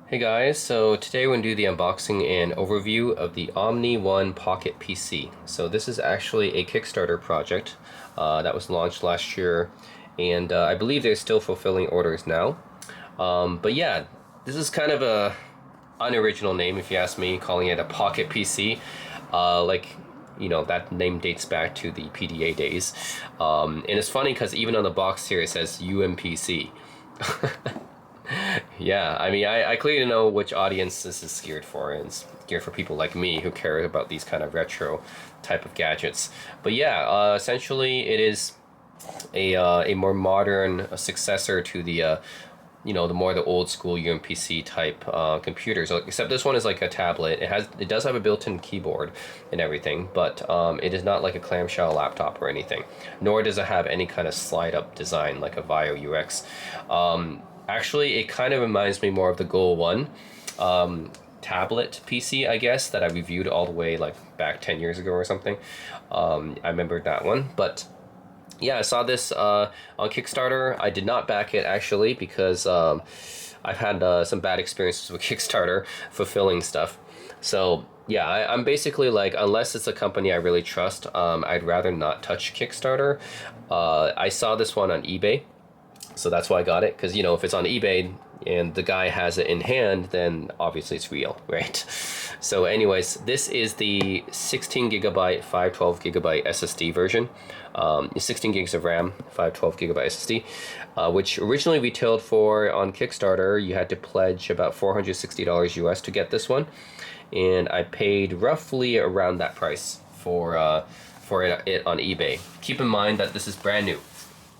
Hey guys, so today we're going to do the unboxing and overview of the OmniOne Pocket PC. So this is actually a Kickstarter project that was launched last year, and I believe they're still fulfilling orders now. But yeah, this is kind of a unoriginal name if you ask me, calling it a Pocket PC. That name dates back to the PDA days. And it's funny because even on the box here it says UMPC. Yeah, I mean, I clearly know which audience this is geared for, and it's geared for people like me who care about these kind of retro type of gadgets. But yeah, essentially it is a more modern successor to the old school UMPC type computers. Except this one is like a tablet. It does have a built-in keyboard and everything, but it is not like a clamshell laptop or anything. Nor does it have any kind of slide-up design like a Vio UX. Actually, it kind of reminds me more of the Goal One tablet PC, I guess, that I reviewed all the way like back 10 years ago or something. I remember that one, but yeah, I saw this on Kickstarter. I did not back it actually because I've had some bad experiences with Kickstarter fulfilling stuff. So yeah, I'm basically like, unless it's a company I really trust, I'd rather not touch Kickstarter. I saw this one on eBay. So that's why I got it, because if it's on eBay and the guy has it in hand, then obviously it's real, right? So anyways, this is the 16 gigabyte 512 gigabyte SSD version. 16 gigs of RAM, 512 gigabyte SSD, which originally retailed for on Kickstarter. You had to pledge about $460 US to get this one, and I paid roughly around that price for it on eBay. Keep in mind that this is brand new.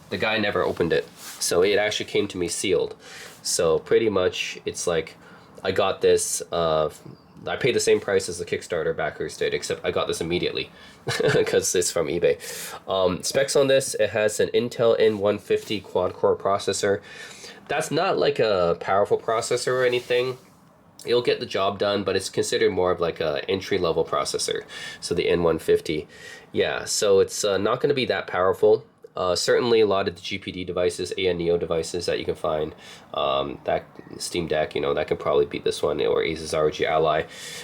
The guy never opened it, so it actually came to me sealed. So pretty much it's like I got this, I paid the same price as the Kickstarter backers did, except I got this immediately because it's from eBay. Specs on this: it has an Intel N150 quad-core processor. That's not like a powerful processor or anything. It'll get the job done, but it's considered more of like a entry-level processor. So the N150, yeah. So it's not going to be that powerful. Certainly a lot of the GPD devices, ANEO devices that you can find, that Steam Deck, that could probably beat this one, or Asus ROG Ally.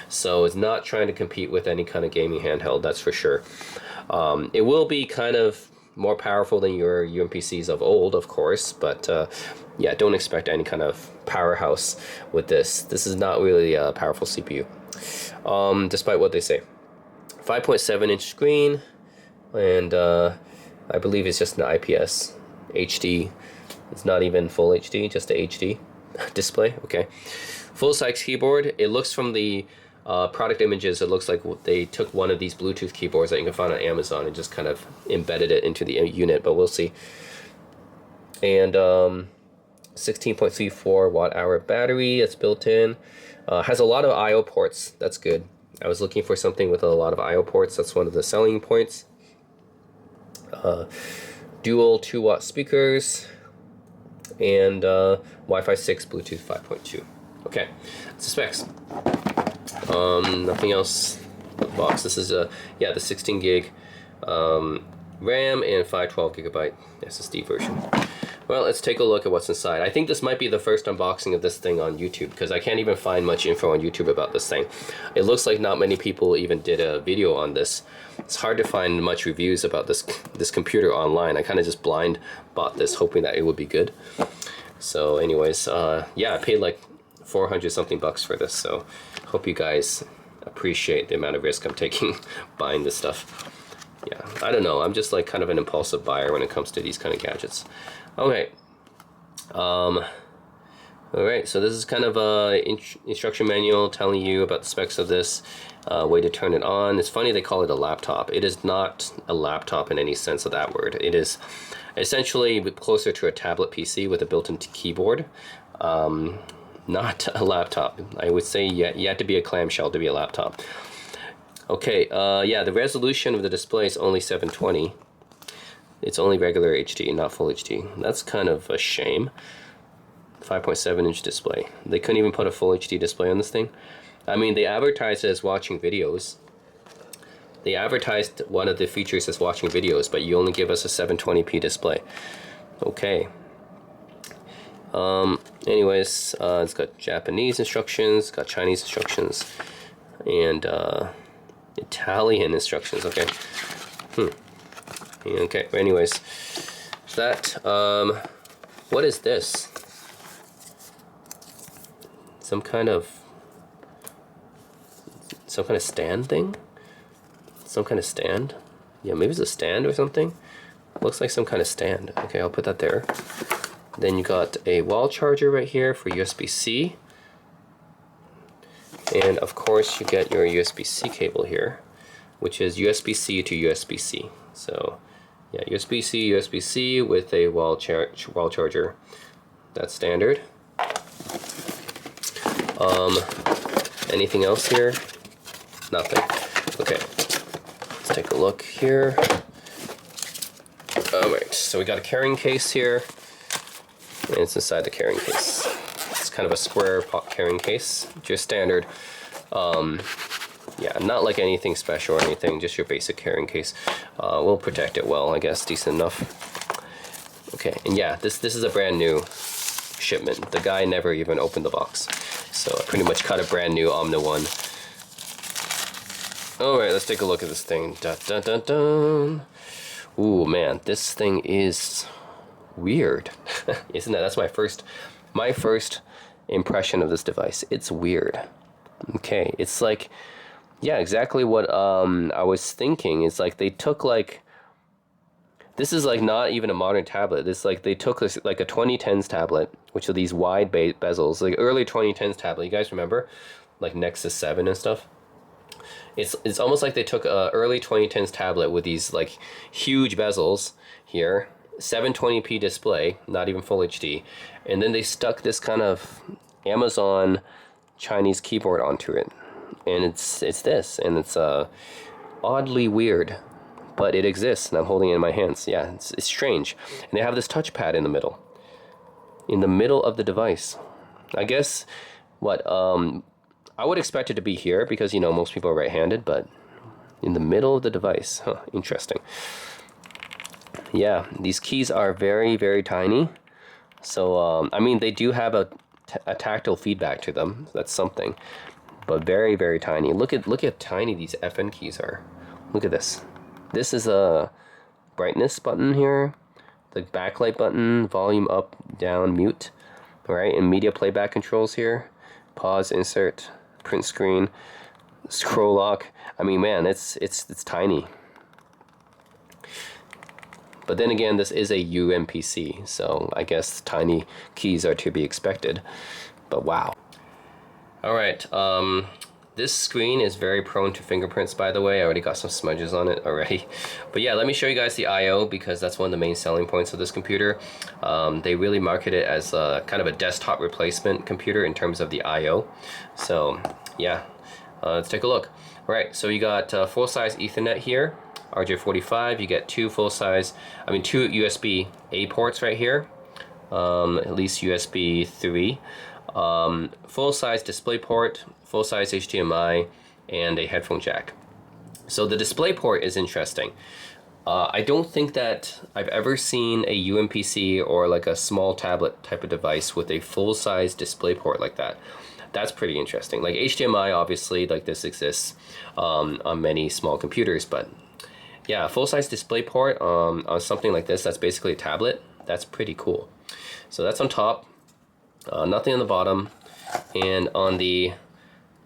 So it's not trying to compete with any kind of gaming handheld, that's for sure. It will be kind of more powerful than your UMPCs of old, of course, but yeah, don't expect any kind of powerhouse with this. This is not really a powerful CPU, despite what they say. 5.7-inch screen, and I believe it's just an IPS HD. It's not even full HD, just a HD display. Okay. Full-size keyboard. It looks from the product images, it looks like they took one of these Bluetooth keyboards that you can find on Amazon and just kind of embedded it into the unit, but we'll see. And 16.34 watt-hour battery that's built in. Has a lot of I/O ports. That's good. I was looking for something with a lot of I/O ports. That's one of the selling points. Dual 2-watt speakers, and Wi-Fi 6, Bluetooth 5.2. Okay, that's the specs. Nothing else in the box. This is the 16 gig RAM and 512 gigabyte SSD version. Well, let's take a look at what's inside. I think this might be the first unboxing of this thing on YouTube, because I can't even find much info on YouTube about this thing. It looks like not many people even did a video on this. It's hard to find much reviews about this computer online. I kind of just blind bought this hoping that it would be good. So anyways, yeah, I paid like 400 something bucks for this, so hope you guys appreciate the amount of risk I'm taking buying this stuff. Yeah, I don't know, I'm just like kind of an impulsive buyer when it comes to these kind of gadgets. Okay. Alright, so this is kind of a instruction manual telling you about the specs of this, way to turn it on. It's funny they call it a laptop. It is not a laptop in any sense of that word. It is essentially closer to a tablet PC with a built-in keyboard. Not a laptop. I would say you have to be a clamshell to be a laptop. Okay, yeah, the resolution of the display is only 720. It's only regular HD, not full HD. That's kind of a shame. 5.7-inch display. They couldn't even put a full HD display on this thing. I mean, they advertised it as watching videos. They advertised one of the features as watching videos, but you only give us a 720p display. Okay. Anyways, it's got Japanese instructions, got Chinese instructions, and Italian instructions. Okay. Okay. Anyways, that what is this? Some kind of stand thing? Some kind of stand? Yeah, maybe it's a stand or something. Looks like some kind of stand. Okay, I'll put that there. Then you got a wall charger right here for USB-C. And of course you get your USB-C cable here, which is USB-C to USB-C. So yeah, USB-C, USB-C with a wall charger. That's standard. Anything else here? Nothing. Okay, let's take a look here. Alright, so we got a carrying case here, and it's inside the carrying case. It's kind of a square carrying case, just standard. Yeah, not like anything special or anything, just your basic carrying case. We'll protect it well, I guess, decent enough. Okay, and yeah, this is a brand new shipment. The guy never even opened the box, so I pretty much got a brand new OmniOne. Alright, let's take a look at this thing. Dun, dun, dun, dun. Ooh, man, this thing is weird. Isn't it? That's my first impression of this device. It's weird. Okay, it's like, yeah, exactly what I was thinking. It's like they took this is like not even a modern tablet. This like they took this like a 2010s tablet, which are these wide bezels, like early 2010s tablet. You guys remember, like Nexus 7 and stuff? It's almost like they took a early 2010s tablet with these like huge bezels here, 720p display, not even full HD, and then they stuck this kind of Amazon Chinese keyboard onto it, and it's this, and it's oddly weird, but it exists, and I'm holding it in my hands. Yeah, it's strange, and they have this touchpad in the middle of the device. I guess what I would expect it to be here because, you know, most people are right-handed, but in the middle of the device. Huh, interesting. Yeah, these keys are very, very tiny. So, I mean, they do have a tactile feedback to them. That's something. But very, very tiny. Look at how tiny these FN keys are. Look at this. This is a brightness button here, the backlight button, volume up, down, mute, right? And media playback controls here. Pause, insert, print screen, scroll lock. I mean, man, it's tiny. But then again, this is a UMPC, so I guess tiny keys are to be expected. But wow. All right, this screen is very prone to fingerprints, by the way. I already got some smudges on it already. But yeah, let me show you guys the I/O because that's one of the main selling points of this computer. They really market it as a kind of a desktop replacement computer in terms of the I/O. So yeah, let's take a look. All right, so you got full-size Ethernet here, RJ45. You get two USB-A ports right here, at least USB 3. Full-size DisplayPort, full-size HDMI, and a headphone jack. So the DisplayPort is interesting. I don't think that I've ever seen a UMPC or like a small tablet type of device with a full-size DisplayPort like that. That's pretty interesting. Like HDMI, obviously, like this exists on many small computers, but yeah, full-size DisplayPort on something like this, that's basically a tablet. That's pretty cool. So that's on top. Nothing on the bottom, and on the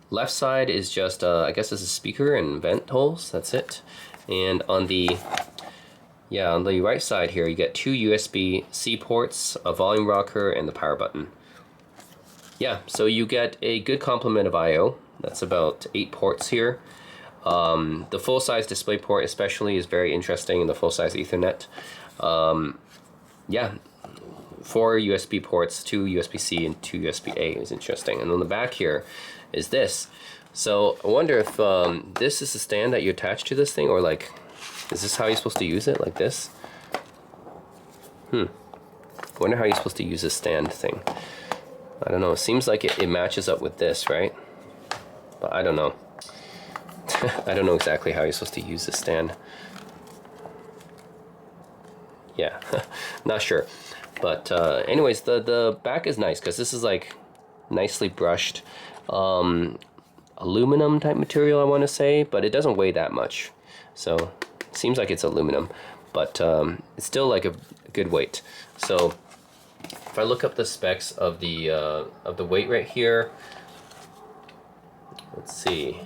left side is just I guess this is speaker and vent holes. That's it. And on the right side here you get two USB-C ports, a volume rocker, and the power button. Yeah, so you get a good complement of I/O. That's about 8 ports here. The full-size DisplayPort especially is very interesting in the full-size Ethernet. Yeah. 4 USB ports, 2 USB-C and 2 USB-A is interesting. And on the back here is this. So I wonder if this is the stand that you attach to this thing, or like, is this how you're supposed to use it, like this? I wonder how you're supposed to use this stand thing. I don't know, it seems like it matches up with this, right? But I don't know. I don't know exactly how you're supposed to use this stand. Yeah, not sure. But anyways, the back is nice because this is like nicely brushed aluminum type material, I want to say, but it doesn't weigh that much. So it seems like it's aluminum, but it's still like a good weight. So if I look up the specs of the weight right here, let's see.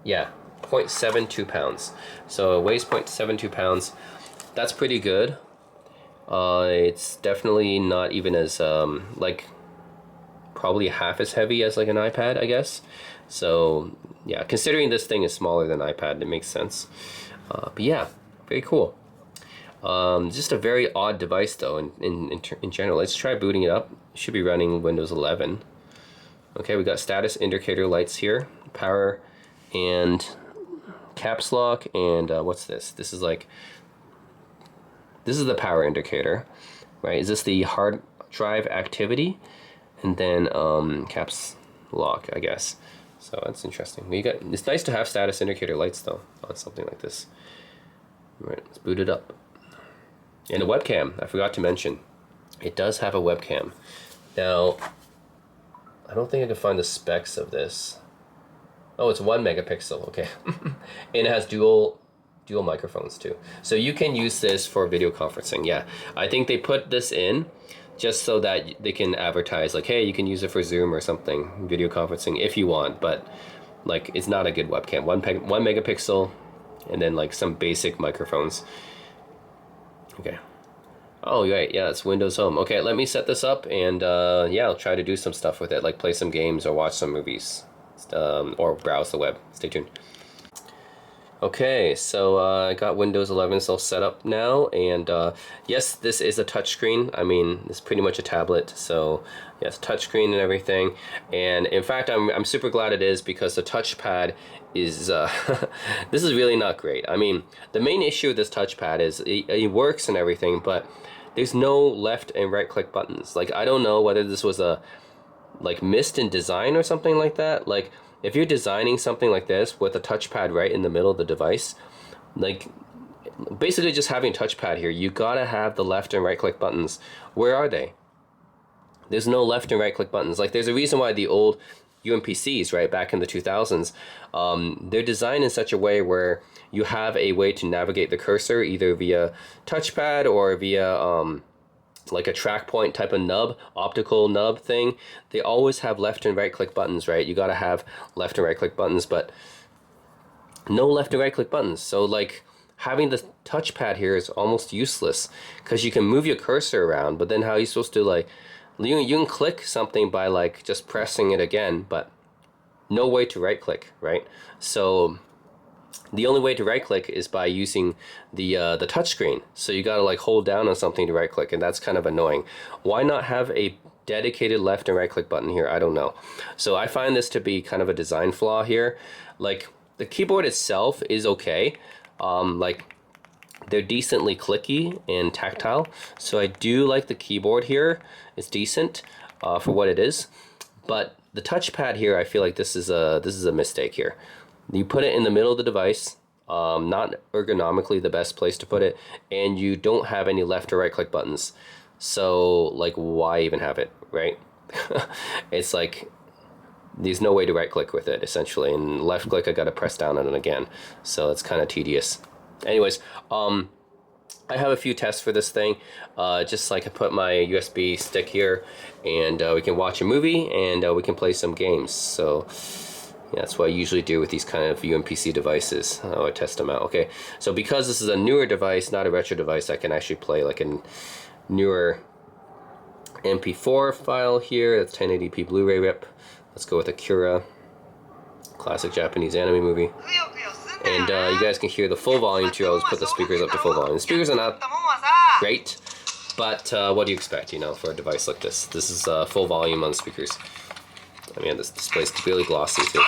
Yeah, 0.72 pounds. So it weighs 0.72 pounds. That's pretty good. It's definitely not even as like probably half as heavy as like an iPad, I guess. So yeah, considering this thing is smaller than iPad, it makes sense. But yeah, very cool. Just a very odd device though in general. Let's try booting it up. It should be running Windows 11. Okay, we got status indicator lights here, power and caps lock, and what's this? This is the power indicator, right? Is this the hard drive activity? And then caps lock, I guess. So that's interesting. It's nice to have status indicator lights though on something like this. All right, let's boot it up. And a webcam, I forgot to mention. It does have a webcam. Now, I don't think I can find the specs of this. Oh, it's 1 megapixel, okay. And it has dual microphones too. So you can use this for video conferencing, yeah. I think they put this in just so that they can advertise like, hey, you can use it for Zoom or something, video conferencing if you want, but like it's not a good webcam. 1 megapixel and then like some basic microphones. Okay. Oh, right, yeah, it's Windows Home. Okay, let me set this up and yeah, I'll try to do some stuff with it, like play some games or watch some movies or browse the web. Stay tuned. Okay, so I got Windows 11 all set up now, and yes, this is a touchscreen. I mean, it's pretty much a tablet, so yes, touchscreen and everything. And in fact, I'm super glad it is, because the touchpad is this is really not great. I mean, the main issue with this touchpad is it works and everything, but there's no left and right click buttons. Like, I don't know whether this was a missed in design or something like that. Like, if you're designing something like this with a touchpad right in the middle of the device, like basically just having a touchpad here, you gotta have the left and right click buttons. Where are they? There's no left and right click buttons. Like, there's a reason why the old UMPCs, right, back in the 2000s, they're designed in such a way where you have a way to navigate the cursor either via touchpad or via like a track point type of nub, optical nub thing. They always have left and right click buttons, right? You gotta have left and right click buttons, but no left and right click buttons. So like having the touchpad here is almost useless, because you can move your cursor around, but then how are you supposed to like, you can click something by like just pressing it again, but no way to right click, right? So the only way to right click is by using the touch screen. So you gotta like hold down on something to right click, and that's kind of annoying. Why not have a dedicated left and right click button here? I don't know. So I find this to be kind of a design flaw here. Like, the keyboard itself is okay. Like, they're decently clicky and tactile. So I do like the keyboard here. It's decent for what it is. But the touchpad here, I feel like this is a mistake here. You put it in the middle of the device, not ergonomically the best place to put it, and you don't have any left or right click buttons. So like, why even have it, right? It's like there's no way to right click with it essentially, and left click I gotta press down on it again. So it's kind of tedious. Anyways, I have a few tests for this thing. Just like I put my USB stick here, and we can watch a movie and we can play some games. So yeah, that's what I usually do with these kind of UMPC devices. I test them out. Okay, so because this is a newer device, not a retro device, I can actually play like a newer MP4 file here. That's 1080p Blu-ray rip. Let's go with Akira, classic Japanese anime movie. And you guys can hear the full volume too. I'll just put the speakers up to full volume. The speakers are not great, but what do you expect, you know, for a device like this? This is full volume on speakers. I mean, this display's really glossy too.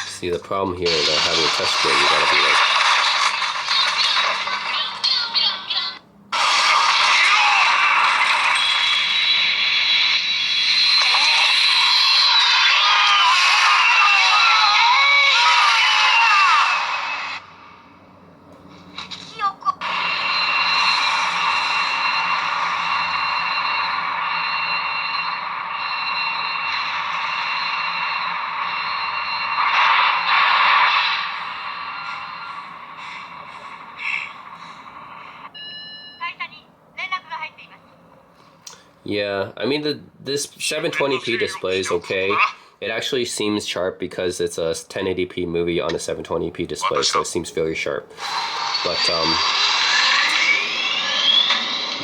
See, the problem here is having a touchscreen, you gotta be like, Yeah, I mean this 720p display is okay. It actually seems sharp because it's a 1080p movie on a 720p display, so it seems very sharp. But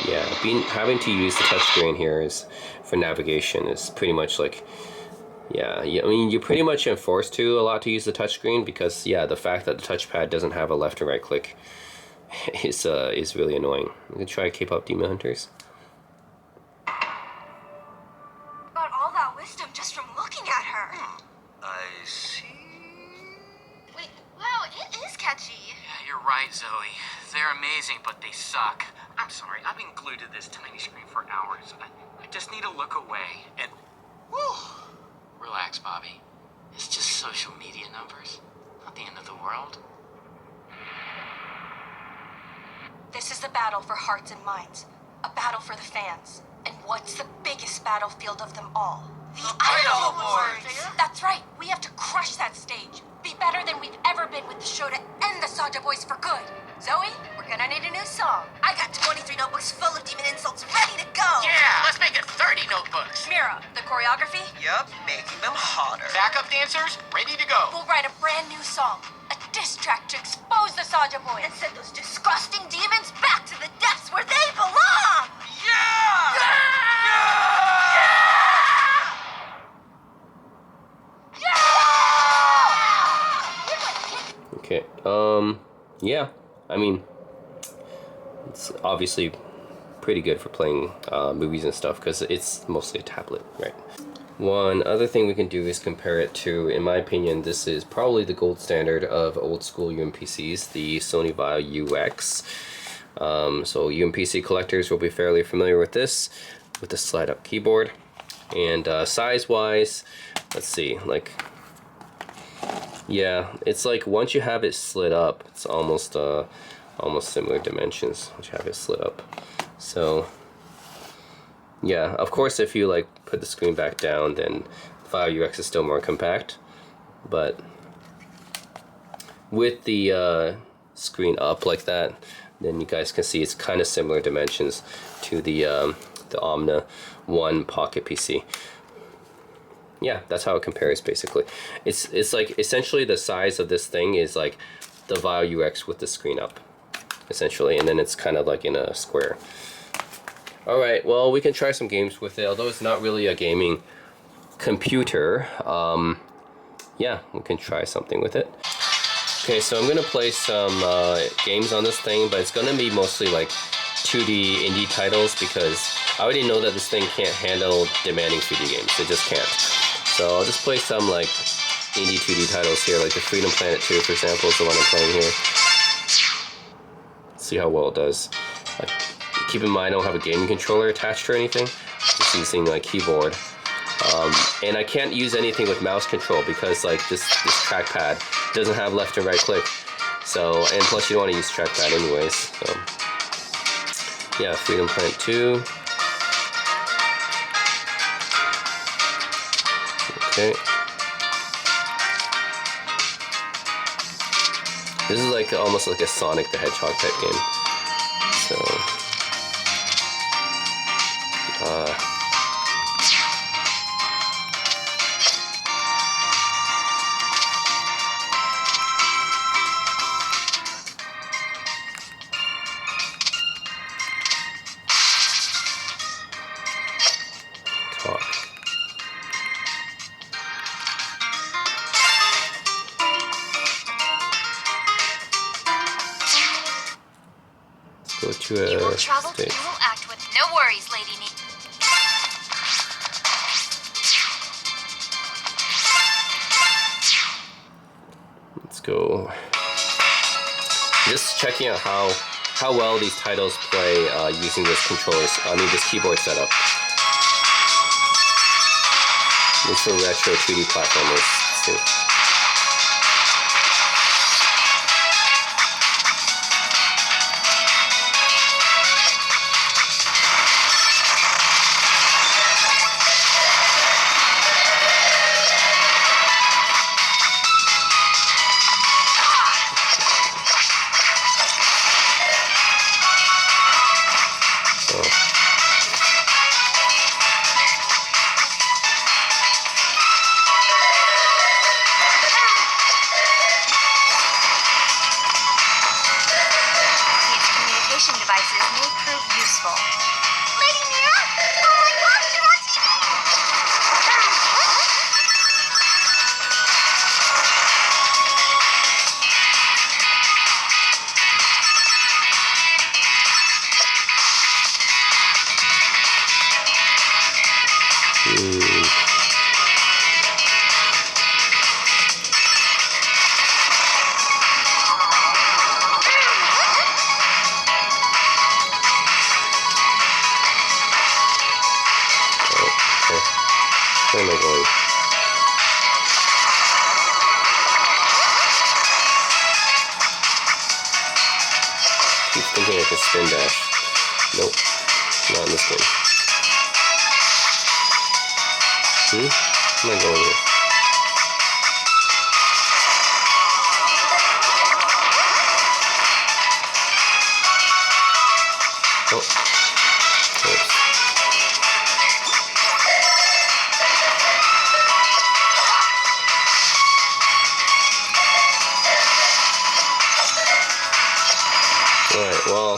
yeah, having to use the touchscreen here is for navigation is pretty much like, yeah. I mean, you're pretty much enforced to a lot to use the touchscreen because, yeah, the fact that the touchpad doesn't have a left and right click is really annoying. I'm gonna try K-pop Demon Hunters. Got all that wisdom just from looking at her. I see. Wait, wow, it is catchy. Yeah, you're right, Zoe. They're amazing, but they suck. I'm sorry, I've been glued to this tiny screen for hours. I just need to look away and... Whew. Relax, Bobby. It's just social media numbers. Not the end of the world. This is the battle for hearts and minds. A battle for the fans. And what's the biggest battlefield of them all? The Idol Awards! That's right, we have to crush that stage. Be better than we've ever been with the show to end the Saja Boys for good. Zoe, we're gonna need a new song. I got 23 notebooks full of demon insults ready to go. Yeah, let's make it 30 notebooks. Mira, the choreography? Yup, making them hotter. Backup dancers, ready to go. We'll write a brand new song. A diss track to expose the Saja Boys. And send those disgusting demons back to the depths where they belong! Yeah! Okay, yeah, I mean, it's obviously pretty good for playing movies and stuff because it's mostly a tablet, right? One other thing we can do is compare it to, in my opinion, this is probably the gold standard of old school UMPCs, the Sony Vaio UX. So UMPC collectors will be fairly familiar with this, with the slide up keyboard. And size-wise, let's see, like, yeah, it's like once you have it slid up, it's almost similar dimensions once you have it slid up. So yeah, of course, if you like put the screen back down, then Vaio UX is still more compact. But with the screen up like that, then you guys can see it's kind of similar dimensions to the OmniOne Pocket PC. Yeah, that's how it compares basically. It's like essentially the size of this thing is like the Vaio UX with the screen up, essentially, and then it's kind of like in a square. All right, well, we can try some games with it, although it's not really a gaming computer. Yeah, we can try something with it. Okay, so I'm gonna play some games on this thing, but it's gonna be mostly like 2D indie titles because I already know that this thing can't handle demanding 2D games. It just can't. So I'll just play some like indie 2D titles here, like the Freedom Planet 2, for example, is the one I'm playing here. See how well it does. Keep in mind, I don't have a gaming controller attached or anything. Just using my keyboard. And I can't use anything with mouse control because like this trackpad doesn't have left and right click. So, and plus you don't want to use trackpad anyways. So yeah, Freedom Planet 2. Okay. This is like almost like a Sonic the Hedgehog type game. So talk. Let's go to a You will travel, stage. you will act with no worries, Lady Nee. Let's go. Just checking out how well these titles play using this this keyboard setup. These are retro 2D platformers too. communication devices may prove useful. Lady Mira? Oh my gosh, you want to... Where am I going? Keep thinking I could spin dash. Nope, not in this game. Where am I going here? Oh, oops. Alright, well,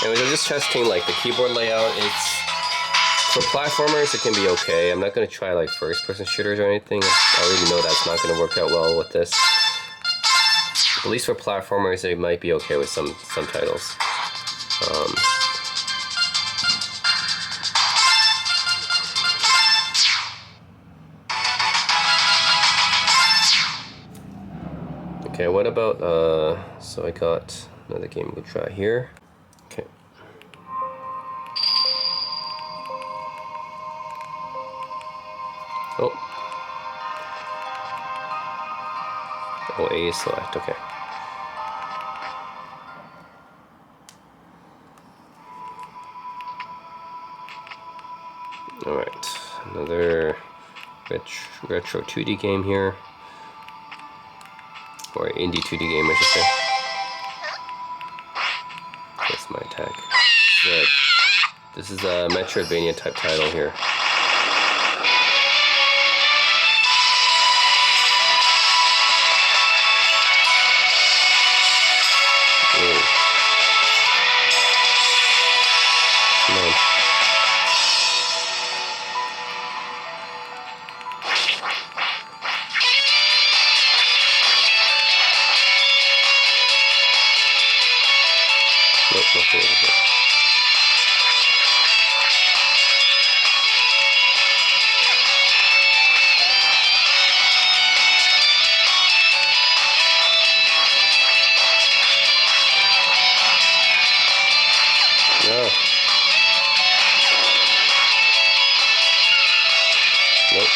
anyways, I'm just testing like the keyboard layout. It's for platformers, it can be okay. I'm not going to try like first-person shooters or anything. I already know that's not going to work out well with this. At least for platformers, it might be okay with some titles. Okay, what about, so I got another game we can try here. Okay. Oh. Oh, A is select, okay. Alright, another retro 2D game here. Or indie 2D game, I should say. That's my attack. This is a Metroidvania type title here. Ooh. Come on. Nope, nothing over here. No. Nope.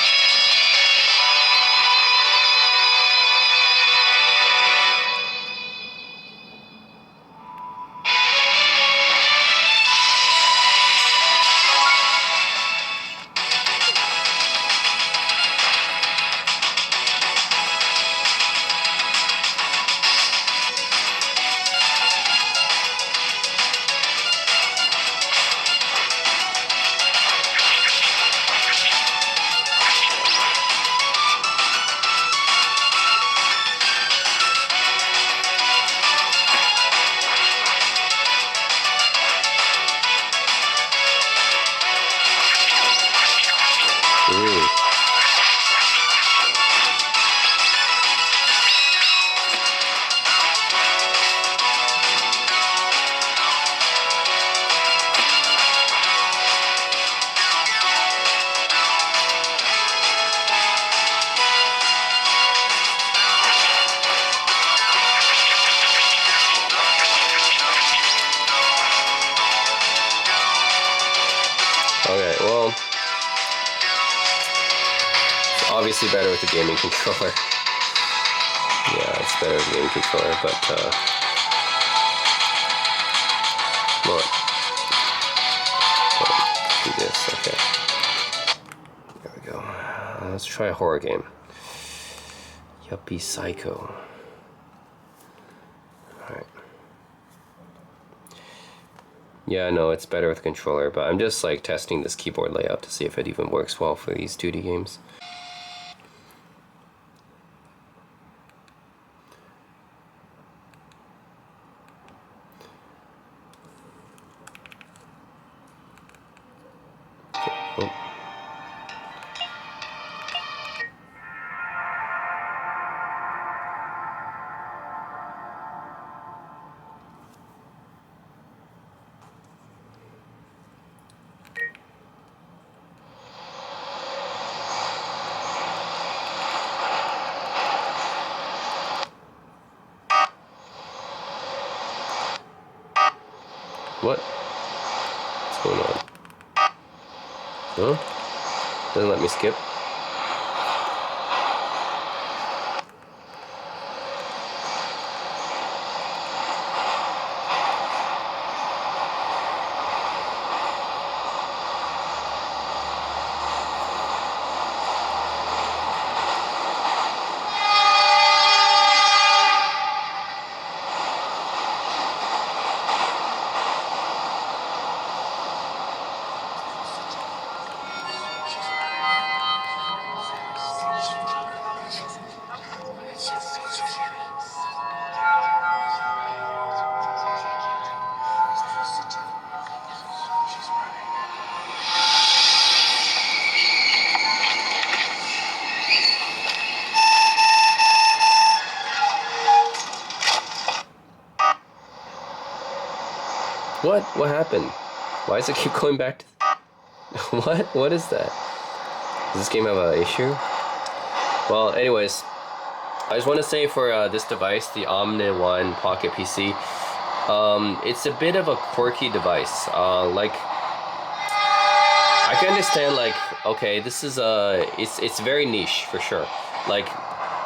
Okay, well, it's obviously better with the gaming controller. Yeah, it's better with the gaming controller, but, come on. Oh, do this, okay. There we go. Let's try a horror game. Yuppie Psycho. Alright. Yeah, no, it's better with the controller, but I'm just like testing this keyboard layout to see if it even works well for these 2D games. What? What's going on? Huh? Doesn't let me skip. What? What happened? Why does it keep going back to... What? What is that? Does this game have an issue? Well, anyways, I just want to say for this device, the OmniOne Pocket PC, it's a bit of a quirky device. Like, I can understand, like, okay, this is it's very niche for sure. Like,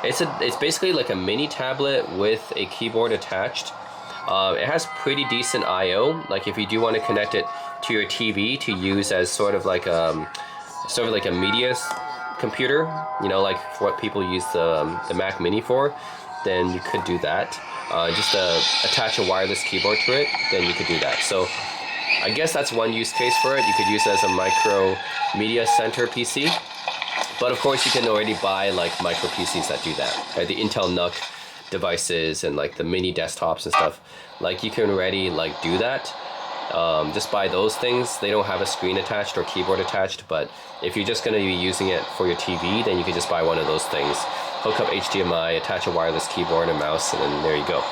it's basically like a mini tablet with a keyboard attached. It has pretty decent I/O. Like, if you do want to connect it to your TV to use as sort of like a media computer, you know, like what people use the Mac Mini for, then you could do that. Just attach a wireless keyboard to it, then you could do that. So I guess that's one use case for it. You could use it as a micro media center PC. But of course, you can already buy like micro PCs that do that. Right? The Intel NUC devices and like the mini desktops and stuff. Like, you can already like do that. Just buy those things. They don't have a screen attached or keyboard attached, but if you're just going to be using it for your TV, then you can just buy one of those things, hook up HDMI, attach a wireless keyboard and mouse, and then there you go.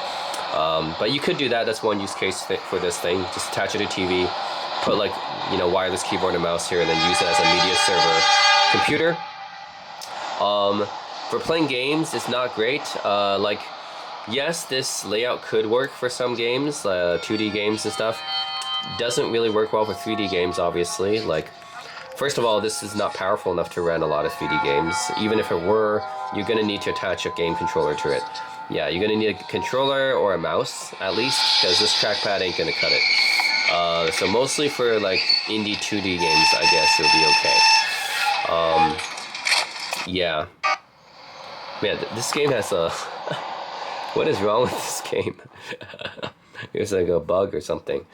But you could do that. That's one use case for this thing. Just attach it to TV, put like, you know, wireless keyboard and mouse here, and then use it as a media server computer. For playing games, it's not great. Like, yes, this layout could work for some games, 2D games and stuff. Doesn't really work well for 3D games, obviously. Like, first of all, this is not powerful enough to run a lot of 3D games. Even if it were, you're gonna need to attach a game controller to it. Yeah, you're gonna need a controller or a mouse, at least, because this trackpad ain't gonna cut it. So mostly for, like, indie 2D games, I guess it'll be okay. Yeah. Man, this game has a... What is wrong with this game? It's like a bug or something.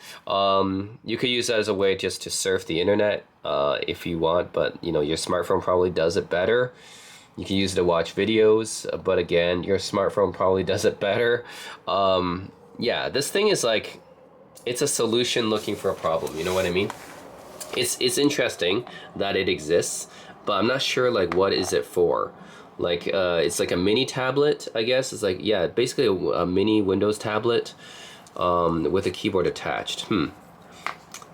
You could use it as a way just to surf the internet if you want, but you know, your smartphone probably does it better. You can use it to watch videos, but again, your smartphone probably does it better. Yeah, this thing is like, it's a solution looking for a problem, you know what I mean? It's interesting that it exists, but I'm not sure like what is it for. Like, it's like a mini tablet, I guess. It's like, yeah, basically a mini Windows tablet with a keyboard attached.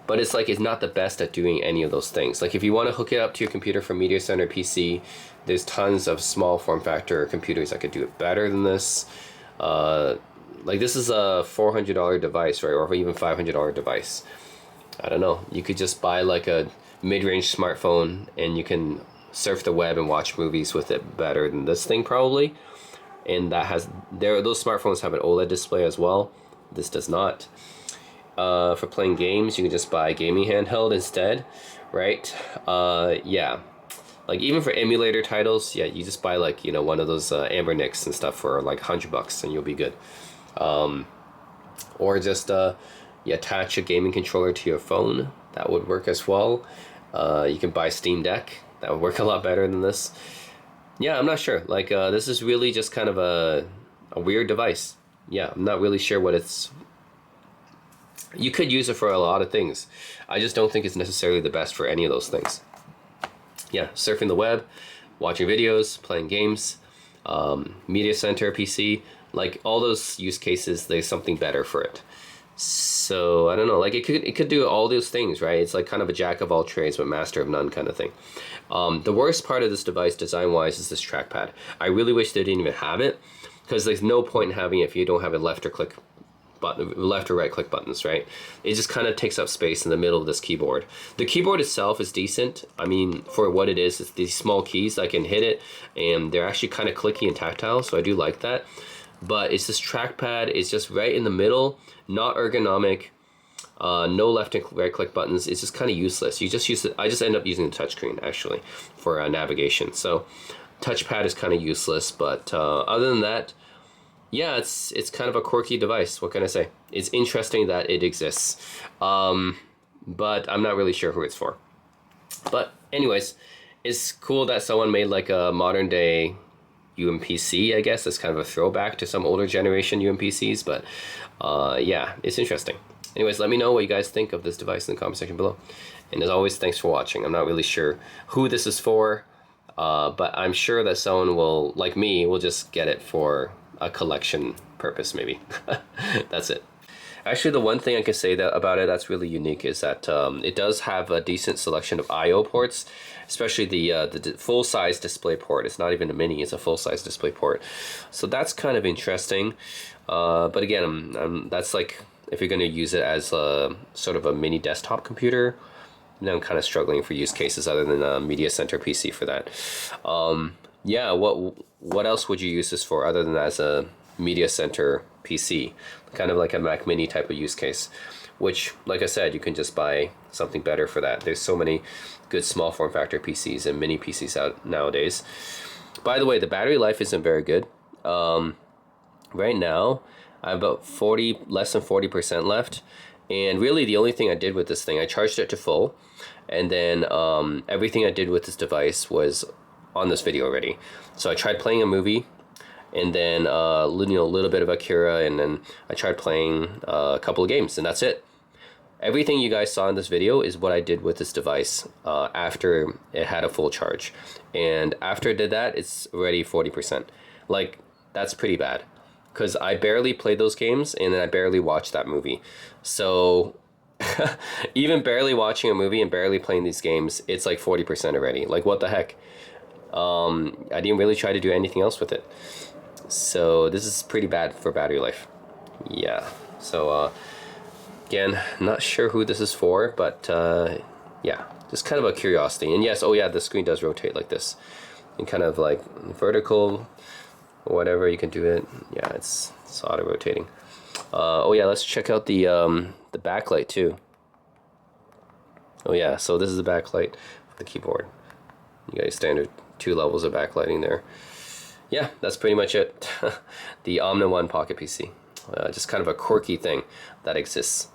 But it's like, it's not the best at doing any of those things. Like, if you want to hook it up to your computer from Media Center PC, there's tons of small form factor computers that could do it better than this. Like, this is a $400 device, right? Or even $500 device. I don't know. You could just buy like a mid-range smartphone and you can surf the web and watch movies with it better than this thing probably. And that has, those smartphones have an OLED display as well. This does not. For playing games, you can just buy a gaming handheld instead, right? Yeah, like even for emulator titles, yeah, you just buy like, you know, one of those Amber Nicks and stuff for like $100 and you'll be good. Or just you attach a gaming controller to your phone. That would work as well. You can buy Steam Deck. That would work a lot better than this. Yeah, I'm not sure. Like, this is really just kind of a weird device. Yeah, I'm not really sure what it's... You could use it for a lot of things. I just don't think it's necessarily the best for any of those things. Yeah, surfing the web, watching videos, playing games, media center, PC, like all those use cases, there's something better for it. So I don't know, like it could do all those things, right? It's like kind of a jack of all trades but master of none kind of thing. The worst part of this device design wise is this trackpad. I really wish they didn't even have it, because there's no point in having it if you don't have a left or click button, left or right click buttons, right? It just kind of takes up space in the middle of this keyboard. The keyboard itself is decent. I mean, for what it is, it's these small keys. I can hit it, and they're actually kind of clicky and tactile, so I do like that. But it's this trackpad. It's just right in the middle, not ergonomic. No left and right click buttons. It's just kind of useless. You just use it. I just end up using the touchscreen actually for navigation. So touchpad is kind of useless. But other than that, yeah, it's kind of a quirky device. What can I say? It's interesting that it exists, but I'm not really sure who it's for. But anyways, it's cool that someone made like a modern day UMPC. I guess it's kind of a throwback to some older generation UMPCs. But yeah, it's interesting. Anyways, let me know what you guys think of this device in the comment section below. And as always, thanks for watching. I'm not really sure who this is for, but I'm sure that someone will, like me, will just get it for a collection purpose, maybe. That's it. Actually, the one thing I can say that about it that's really unique is that it does have a decent selection of I/O ports, especially the full-size display port. It's not even a mini; it's a full-size display port. So that's kind of interesting. But again, that's like if you're going to use it as a sort of a mini desktop computer. Then I'm kind of struggling for use cases other than a media center PC for that. Yeah, what else would you use this for other than as a media center PC? Kind of like a Mac Mini type of use case, which, like I said, you can just buy something better for that. There's so many good small form factor PCs and mini PCs out nowadays. By the way, the battery life isn't very good. Right now, I have about less than 40% left. And really the only thing I did with this thing, I charged it to full. And then everything I did with this device was on this video already. So I tried playing a movie, and then a little bit of Akira, and then I tried playing a couple of games, and that's it. Everything you guys saw in this video is what I did with this device after it had a full charge. And after I did that, it's already 40%. Like, that's pretty bad, because I barely played those games, and then I barely watched that movie. So even barely watching a movie and barely playing these games, it's like 40% already. Like, what the heck? I didn't really try to do anything else with it. So this is pretty bad for battery life. Yeah. So again, not sure who this is for, but yeah, just kind of a curiosity. And yes, oh yeah, the screen does rotate like this. And kind of like vertical, or whatever, you can do it. Yeah, it's auto rotating. Oh yeah, let's check out the backlight too. Oh yeah, so this is the backlight for the keyboard. You got standard 2 levels of backlighting there. Yeah, that's pretty much it. The OmniOne Pocket PC. Just kind of a quirky thing that exists.